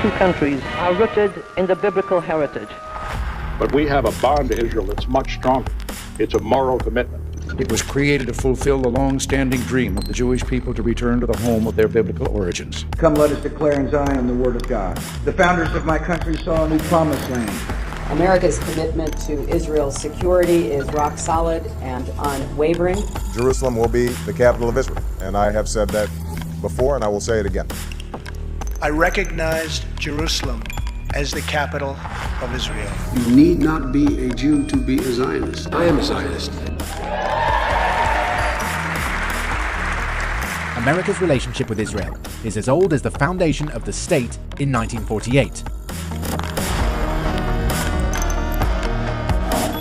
two countries are rooted in the biblical heritage. But we have a bond to Israel that's much stronger. It's a moral commitment. It was created to fulfill the long-standing dream of the Jewish people to return to the home of their biblical origins. Come, let us declare in Zion the word of God. The founders of my country saw a new promised land. America's commitment to Israel's security is rock solid and unwavering. Jerusalem will be the capital of Israel, and I have said that before, and I will say it again. I recognized Jerusalem as the capital of Israel. You need not be a Jew to be a Zionist. I am a Zionist. America's relationship with Israel is as old as the foundation of the state in 1948.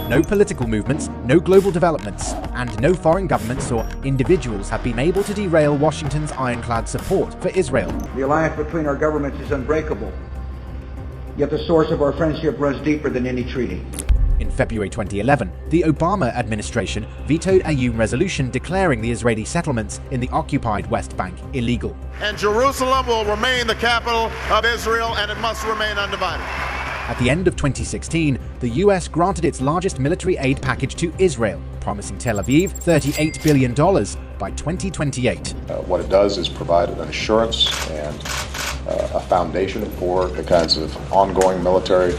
No political movements, no global developments, and no foreign governments or individuals have been able to derail Washington's ironclad support for Israel. The alliance between our governments is unbreakable, yet the source of our friendship runs deeper than any treaty. In February 2011, the Obama administration vetoed a UN resolution declaring the Israeli settlements in the occupied West Bank illegal. And Jerusalem will remain the capital of Israel, and it must remain undivided. At the end of 2016, the US granted its largest military aid package to Israel, promising Tel Aviv $38 billion by 2028. What it does is provide an assurance and a foundation for the kinds of ongoing military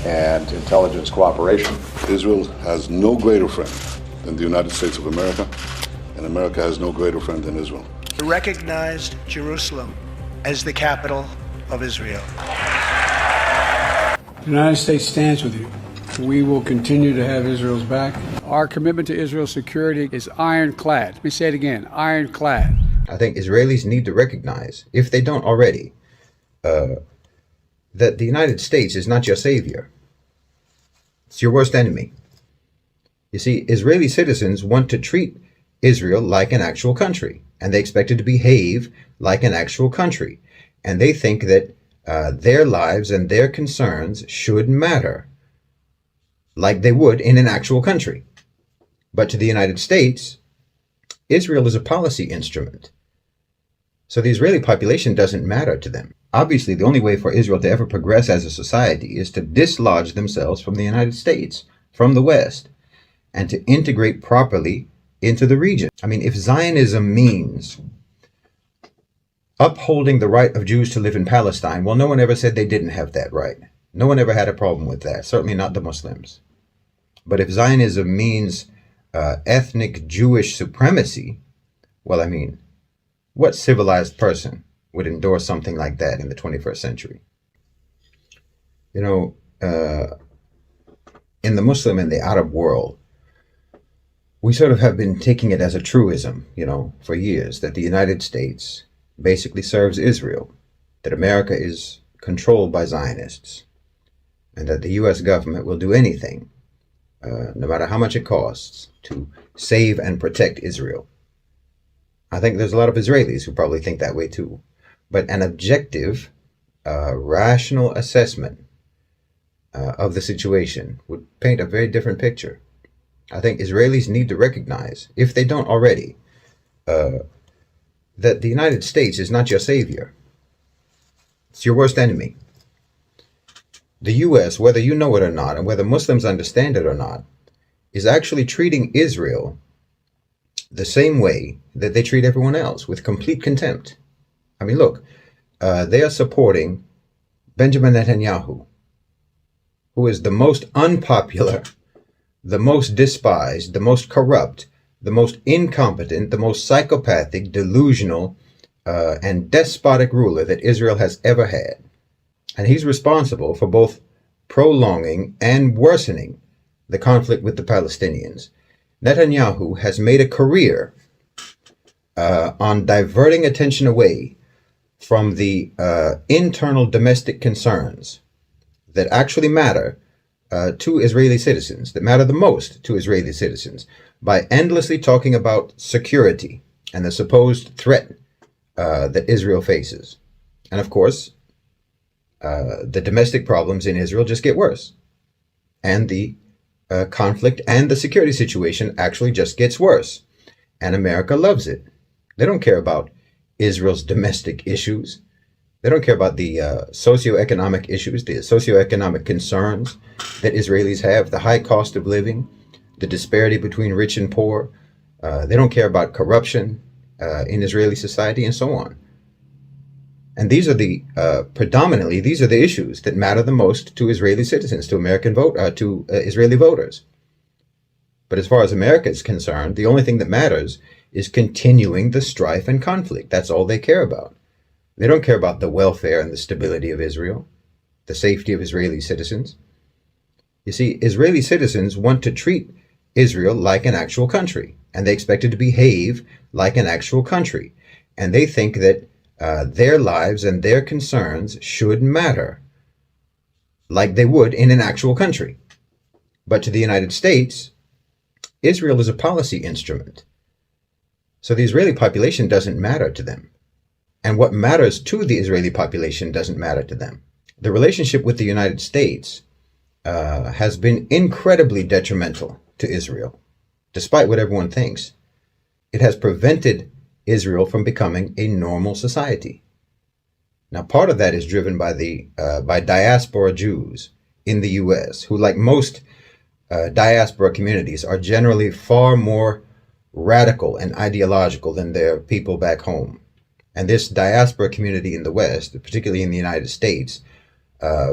and intelligence cooperation. Israel has no greater friend than the United States of America, and America has no greater friend than Israel. I recognized Jerusalem as the capital of Israel. The United States stands with you. We will continue to have Israel's back. Our commitment to Israel's security is ironclad. Let me say it again, ironclad. I think Israelis need to recognize, if they don't already, that the United States is not your savior. It's your worst enemy. You see, Israeli citizens want to treat Israel like an actual country, and they expect it to behave like an actual country. And they think that their lives and their concerns should matter like they would in an actual country. But to the United States, Israel is a policy instrument. So the Israeli population doesn't matter to them. Obviously, the only way for Israel to ever progress as a society is to dislodge themselves from the United States, from the West, and to integrate properly into the region. I mean, if Zionism means upholding the right of Jews to live in Palestine, well, no one ever said they didn't have that right. No one ever had a problem with that, certainly not the Muslims. But if Zionism means ethnic Jewish supremacy, well, I mean, what civilized person would endorse something like that in the 21st century? You know, in the Muslim and the Arab world, we sort of have been taking it as a truism, you know, for years, that the United States basically serves Israel, that America is controlled by Zionists, and that the U.S. government will do anything, no matter how much it costs, to save and protect Israel. I think there's a lot of Israelis who probably think that way too. But an objective, rational assessment of the situation would paint a very different picture. I think Israelis need to recognize, if they don't already, that the United States is not your savior. It's your worst enemy. The U.S., whether you know it or not, and whether Muslims understand it or not, is actually treating Israel the same way that they treat everyone else, with complete contempt. I mean, look, they are supporting Benjamin Netanyahu, who is the most unpopular, the most despised, the most corrupt, the most incompetent, the most psychopathic, delusional, and despotic ruler that Israel has ever had. And he's responsible for both prolonging and worsening the conflict with the Palestinians. Netanyahu has made a career on diverting attention away from the internal domestic concerns that actually matter to Israeli citizens, that matter the most to Israeli citizens, by endlessly talking about security and the supposed threat that Israel faces. And of course, the domestic problems in Israel just get worse. And the conflict and the security situation actually just gets worse. And America loves it. They don't care about Israel's domestic issues. They don't care about the socioeconomic issues, the socioeconomic concerns that Israelis have, the high cost of living, the disparity between rich and poor. They don't care about corruption in Israeli society and so on. And these are the predominantly these are the issues that matter the most to Israeli citizens, to Israeli voters. But as far as America is concerned, the only thing that matters is continuing the strife and conflict. That's all they care about. They don't care about the welfare and the stability of Israel, the safety of Israeli citizens. You see, Israeli citizens want to treat Israel like an actual country, and they expect it to behave like an actual country. And they think that their lives and their concerns should matter like they would in an actual country. But to the United States, Israel is a policy instrument. So the Israeli population doesn't matter to them. And what matters to the Israeli population doesn't matter to them. The relationship with the United States has been incredibly detrimental to Israel, despite what everyone thinks. It has prevented Israel from becoming a normal society. Now, part of that is driven by diaspora Jews in the U.S., who, like most diaspora communities, are generally far more radical and ideological than their people back home. And this diaspora community in the West, particularly in the United States,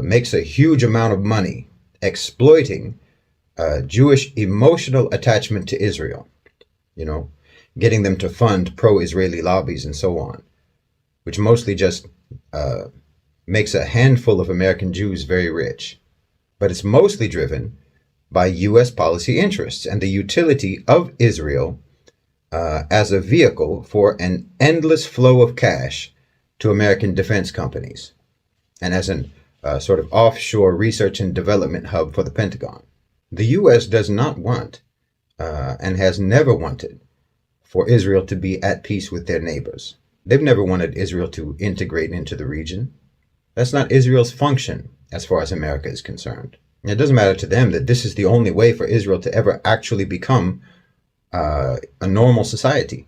makes a huge amount of money exploiting Jewish emotional attachment to Israel, getting them to fund pro-Israeli lobbies and so on, which mostly just makes a handful of American Jews very rich. But it's mostly driven by U.S. policy interests and the utility of Israel as a vehicle for an endless flow of cash to American defense companies and as an sort of offshore research and development hub for the Pentagon. The U.S. does not want and has never wanted for Israel to be at peace with their neighbors. They've never wanted Israel to integrate into the region. That's not Israel's function as far as America is concerned. And it doesn't matter to them that this is the only way for Israel to ever actually become a normal society.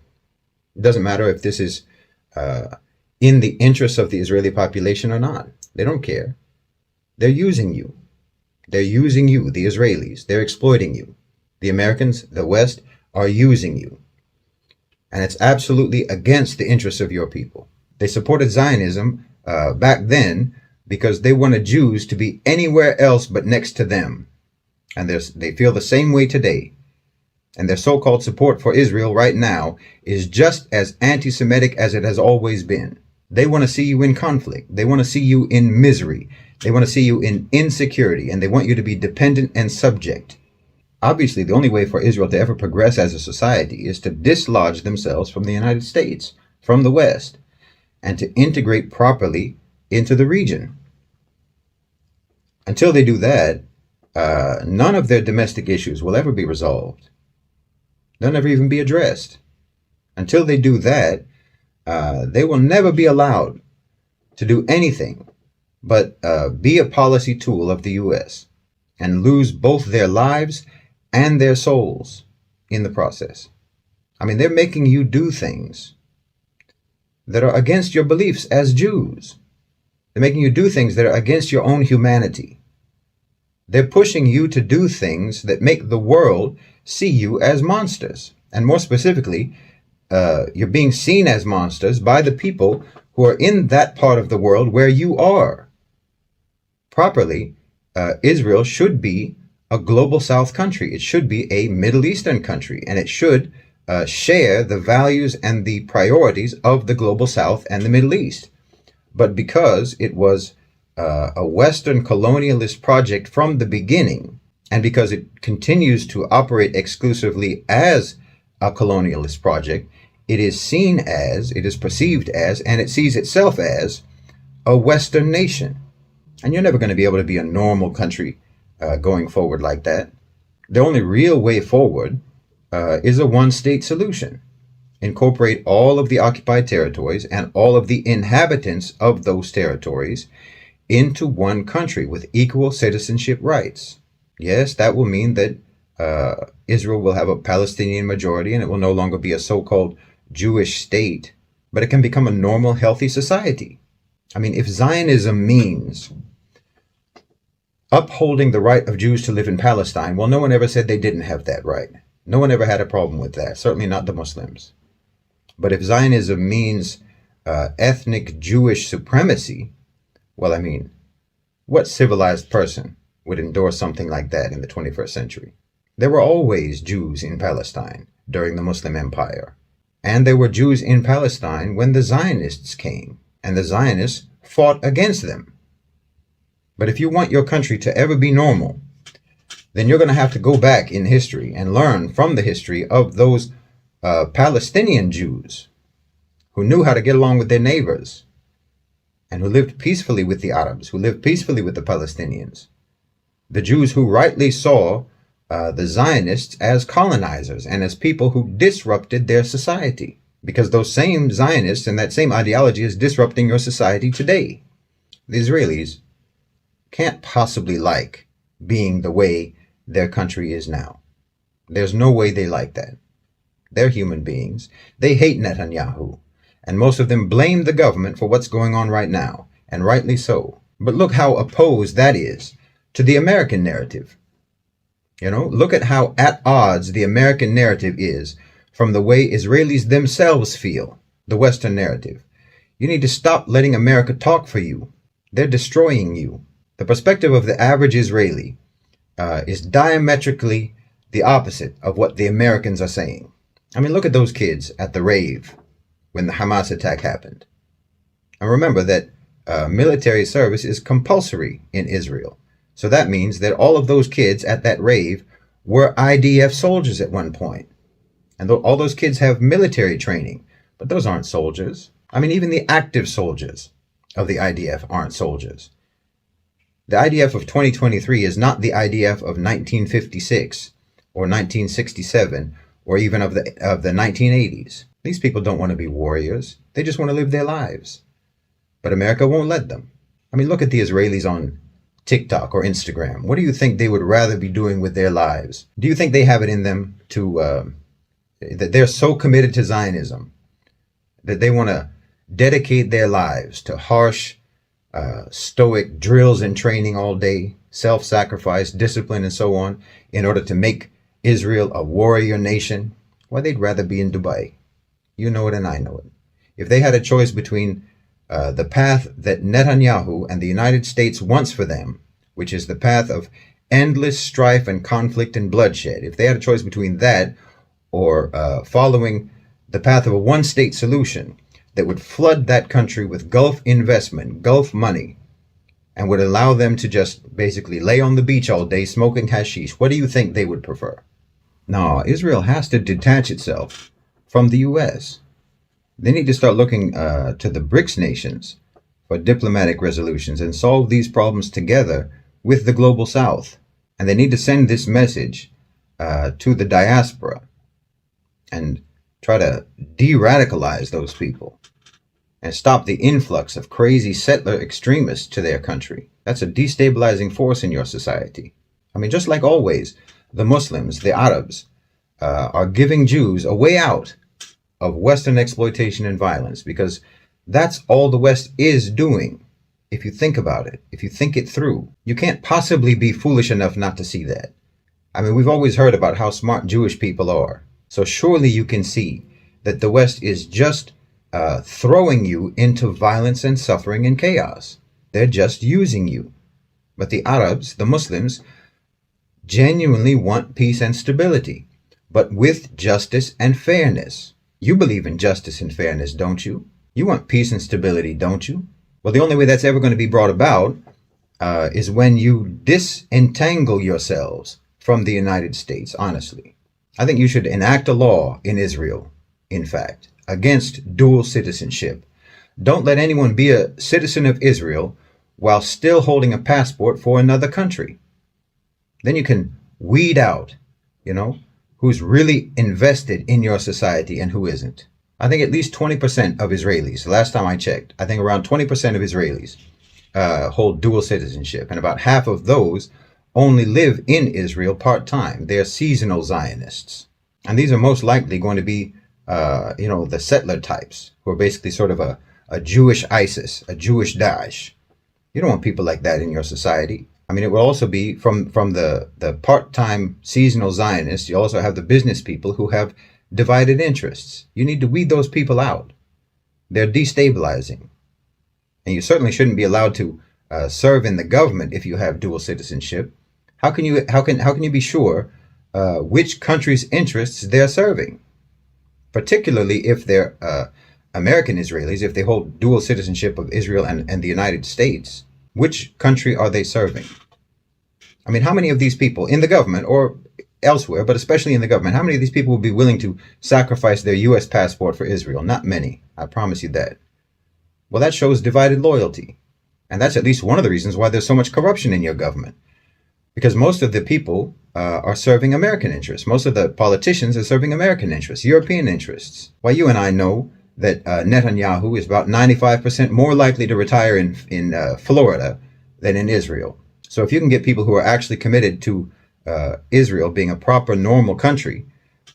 It doesn't matter if this is in the interests of the Israeli population or not. They don't care. They're using you. They're using you, the Israelis. They're exploiting you. The Americans, the West, are using you. And it's absolutely against the interests of your people. They supported Zionism back then because they wanted Jews to be anywhere else but next to them. And they feel the same way today. And their so-called support for Israel right now is just as anti-Semitic as it has always been. They want to see you in conflict. They want to see you in misery. They want to see you in insecurity, and they want you to be dependent and subject. Obviously, the only way for Israel to ever progress as a society is to dislodge themselves from the United States, from the West, and to integrate properly into the region. Until they do that, none of their domestic issues will ever be resolved. They'll never even be addressed. Until they do that, they will never be allowed to do anything but be a policy tool of the U.S. and lose both their lives and their souls in the process. I mean, they're making you do things that are against your beliefs as Jews. They're making you do things that are against your own humanity. They're pushing you to do things that make the world see you as monsters. And more specifically, you're being seen as monsters by the people who are in that part of the world where you are. Properly, Israel should be a global South country. It should be a Middle Eastern country, and it should share the values and the priorities of the global South and the Middle East. But because it was a Western colonialist project from the beginning, and because it continues to operate exclusively as a colonialist project, it is seen as, it is perceived as, and it sees itself as a Western nation. And you're never going to be able to be a normal country going forward like that. The only real way forward is a one-state solution. Incorporate all of the occupied territories and all of the inhabitants of those territories into one country with equal citizenship rights. Yes, that will mean that Israel will have a Palestinian majority and it will no longer be a so-called Jewish state, but it can become a normal, healthy society. I mean, if Zionism means upholding the right of Jews to live in Palestine, well, no one ever said they didn't have that right. No one ever had a problem with that, certainly not the Muslims. But if Zionism means ethnic Jewish supremacy, well, I mean, what civilized person would endorse something like that in the 21st century? There were always Jews in Palestine during the Muslim Empire. And there were Jews in Palestine when the Zionists came, and the Zionists fought against them. But if you want your country to ever be normal, then you're going to have to go back in history and learn from the history of those Palestinian Jews who knew how to get along with their neighbors and who lived peacefully with the Arabs, who lived peacefully with the Palestinians. The Jews who rightly saw the Zionists as colonizers and as people who disrupted their society, because those same Zionists and that same ideology is disrupting your society today. The Israelis can't possibly like being the way their country is now. There's no way they like that. They're human beings. They hate Netanyahu, and most of them blame the government for what's going on right now, and rightly so. But look how opposed that is to the American narrative. You know, look at how at odds the American narrative is from the way Israelis themselves feel, the Western narrative. You need to stop letting America talk for you. They're destroying you. The perspective of the average Israeli is diametrically the opposite of what the Americans are saying. I mean, look at those kids at the rave when the Hamas attack happened. And remember that military service is compulsory in Israel. So that means that all of those kids at that rave were IDF soldiers at one point. And all those kids have military training, but those aren't soldiers. I mean, even the active soldiers of the IDF aren't soldiers. The IDF of 2023 is not the IDF of 1956 or 1967 or even of the 1980s. These people don't want to be warriors. They just want to live their lives. But America won't let them. I mean, look at the Israelis on TikTok or Instagram. What do you think they would rather be doing with their lives? Do you think they have it in them to, that they're so committed to Zionism that they want to dedicate their lives to harsh, stoic drills and training all day, self-sacrifice, discipline, and so on, in order to make Israel a warrior nation? Well, they'd rather be in Dubai. You know it and I know it. If they had a choice between the path that Netanyahu and the United States wants for them, which is the path of endless strife and conflict and bloodshed, if they had a choice between that or following the path of a one-state solution that would flood that country with Gulf investment, Gulf money, and would allow them to just basically lay on the beach all day smoking hashish, what do you think they would prefer? No, Israel has to detach itself from the U.S. They need to start looking to the BRICS nations for diplomatic resolutions and solve these problems together with the global South. And they need to send this message to the diaspora and try to de-radicalize those people and stop the influx of crazy settler extremists to their country. That's a destabilizing force in your society. I mean, just like always, the Muslims, the Arabs, are giving Jews a way out of Western exploitation and violence, because that's all the West is doing. If you think about it, if you think it through, you can't possibly be foolish enough not to see that. I mean, we've always heard about how smart Jewish people are. So surely you can see that the West is just throwing you into violence and suffering and chaos. They're just using you. But the Arabs, the Muslims, genuinely want peace and stability, but with justice and fairness. You believe in justice and fairness, don't you? You want peace and stability, don't you? Well, the only way that's ever going to be brought about is when you disentangle yourselves from the United States, honestly. I think you should enact a law in Israel, in fact, against dual citizenship. Don't let anyone be a citizen of Israel while still holding a passport for another country. Then you can weed out, who's really invested in your society and who isn't. I think at least 20% of Israelis, last time I checked, I think around 20% of Israelis hold dual citizenship, and about half of those only live in Israel part-time. They're seasonal Zionists. And these are most likely going to be, the settler types, who are basically sort of a a Jewish ISIS, a Jewish Daesh. You don't want people like that in your society. I mean, it will also be from the part-time seasonal Zionists. You also have the business people who have divided interests. You need to weed those people out. They're destabilizing. And you certainly shouldn't be allowed to serve in the government if you have dual citizenship. How can you be sure which country's interests they're serving? Particularly if they're American Israelis, if they hold dual citizenship of Israel and the United States, which country are they serving? I mean, how many of these people in the government or elsewhere, but especially in the government, how many of these people would be willing to sacrifice their U.S. passport for Israel? Not many. I promise you that. Well, that shows divided loyalty. And that's at least one of the reasons why there's so much corruption in your government. Because most of the people are serving American interests. Most of the politicians are serving American interests, European interests. Why, you and I know that Netanyahu is about 95% more likely to retire in Florida than in Israel. So if you can get people who are actually committed to Israel being a proper, normal country,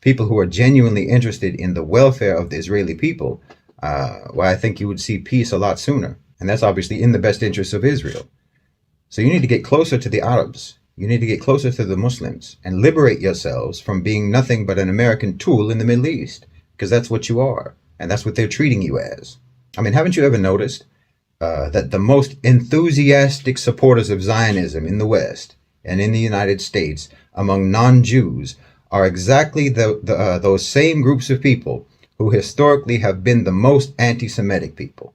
people who are genuinely interested in the welfare of the Israeli people, well, I think you would see peace a lot sooner. And that's obviously in the best interests of Israel. So you need to get closer to the Arabs. You need to get closer to the Muslims and liberate yourselves from being nothing but an American tool in the Middle East, because that's what you are. And that's what they're treating you as. I mean, haven't you ever noticed that the most enthusiastic supporters of Zionism in the West and in the United States among non-Jews are exactly those same groups of people who historically have been the most anti-Semitic people?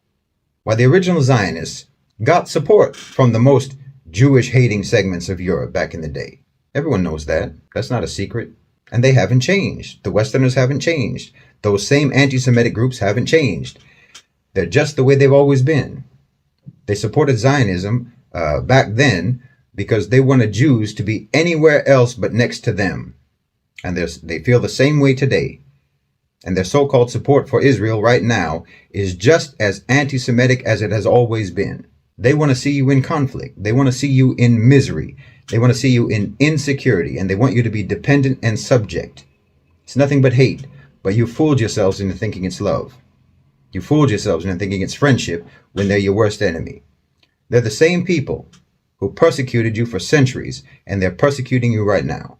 Why, the original Zionists got support from the most Jewish-hating segments of Europe back in the day. Everyone knows that. That's not a secret. And they haven't changed. The Westerners haven't changed. Those same anti-Semitic groups haven't changed. They're just the way they've always been. They supported Zionism back then because they wanted Jews to be anywhere else but next to them. And they feel the same way today. And their so-called support for Israel right now is just as anti-Semitic as it has always been. They want to see you in conflict. They want to see you in misery. They want to see you in insecurity. And they want you to be dependent and subject. It's nothing but hate. But you fooled yourselves into thinking it's love. You fooled yourselves into thinking it's friendship when they're your worst enemy. They're the same people who persecuted you for centuries, and they're persecuting you right now,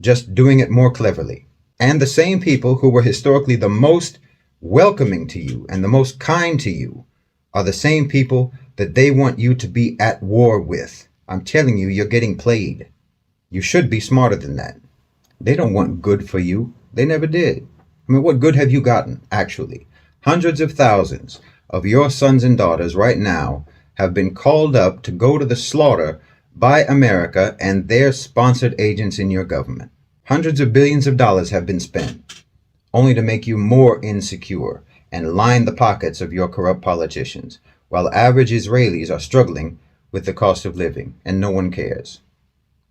just doing it more cleverly. And the same people who were historically the most welcoming to you and the most kind to you are the same people that they want you to be at war with. I'm telling you, you're getting played. You should be smarter than that. They don't want good for you. They never did. I mean, what good have you gotten, actually? Hundreds of thousands of your sons and daughters right now have been called up to go to the slaughter by America and their sponsored agents in your government. Hundreds of billions of dollars have been spent, only to make you more insecure and line the pockets of your corrupt politicians, while average Israelis are struggling with the cost of living, and no one cares.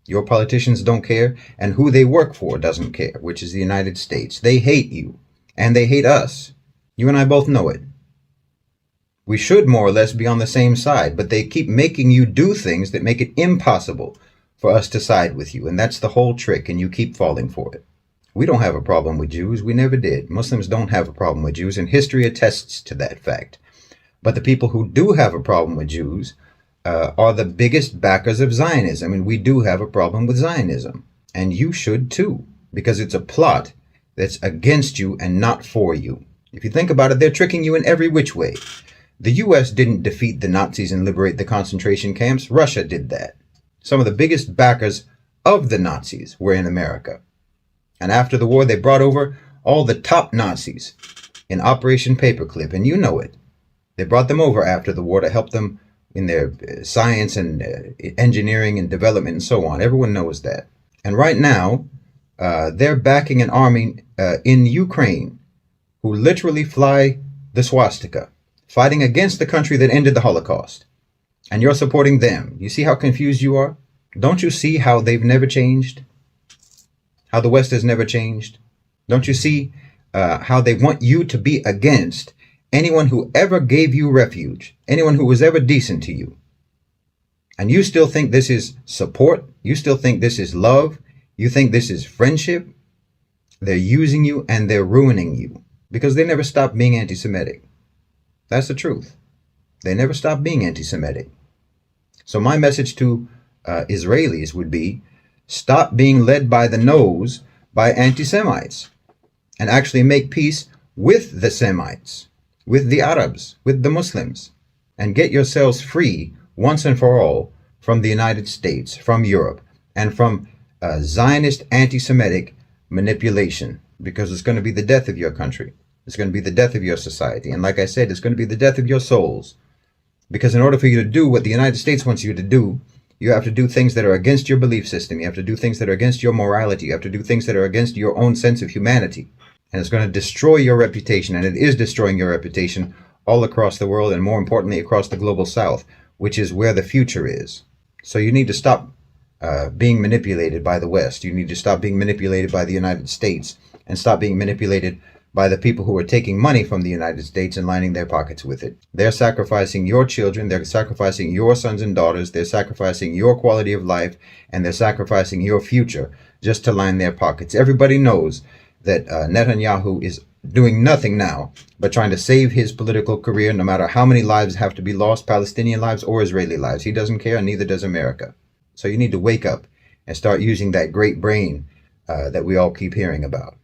Your politicians don't care, and who they work for doesn't care, which is the United States. They hate you, and they hate us. You and I both know it. We should more or less be on the same side, but they keep making you do things that make it impossible for us to side with you, and that's the whole trick, and you keep falling for it. We don't have a problem with Jews. We never did. Muslims don't have a problem with Jews, and history attests to that fact. But the people who do have a problem with Jews are the biggest backers of Zionism, and we do have a problem with Zionism. And you should too, because it's a plot that's against you and not for you. If you think about it, they're tricking you in every which way. The U.S. didn't defeat the Nazis and liberate the concentration camps. Russia did that. Some of the biggest backers of the Nazis were in America. And after the war, they brought over all the top Nazis in Operation Paperclip, and you know it. They brought them over after the war to help them in their science and engineering and development and so on. Everyone knows that. And right now, they're backing an army in Ukraine who literally fly the swastika, fighting against the country that ended the Holocaust. And you're supporting them. You see how confused you are? Don't you see how they've never changed? How the West has never changed? Don't you see how they want you to be against anyone who ever gave you refuge, anyone who was ever decent to you? And you still think this is support? You still think this is love? You think this is friendship? They're using you and they're ruining you because they never stopped being anti-Semitic. That's the truth. They never stop being anti-Semitic. So my message to Israelis would be, stop being led by the nose by anti-Semites and actually make peace with the Semites, with the Arabs, with the Muslims, and get yourselves free once and for all from the United States, from Europe, and from Zionist anti-Semitic manipulation, because it's going to be the death of your country. It's going to be the death of your society. And like I said, it's going to be the death of your souls. Because in order for you to do what the United States wants you to do, you have to do things that are against your belief system. You have to do things that are against your morality. You have to do things that are against your own sense of humanity. And it's going to destroy your reputation. And it is destroying your reputation all across the world, and more importantly, across the global south, which is where the future is. So you need to stop being manipulated by the West. You need to stop being manipulated by the United States, and stop being manipulated by the people who are taking money from the United States and lining their pockets with it. They're sacrificing your children, they're sacrificing your sons and daughters, they're sacrificing your quality of life, and they're sacrificing your future just to line their pockets. Everybody knows that Netanyahu is doing nothing now but trying to save his political career, no matter how many lives have to be lost, Palestinian lives or Israeli lives. He doesn't care, and neither does America. So you need to wake up and start using that great brain that we all keep hearing about.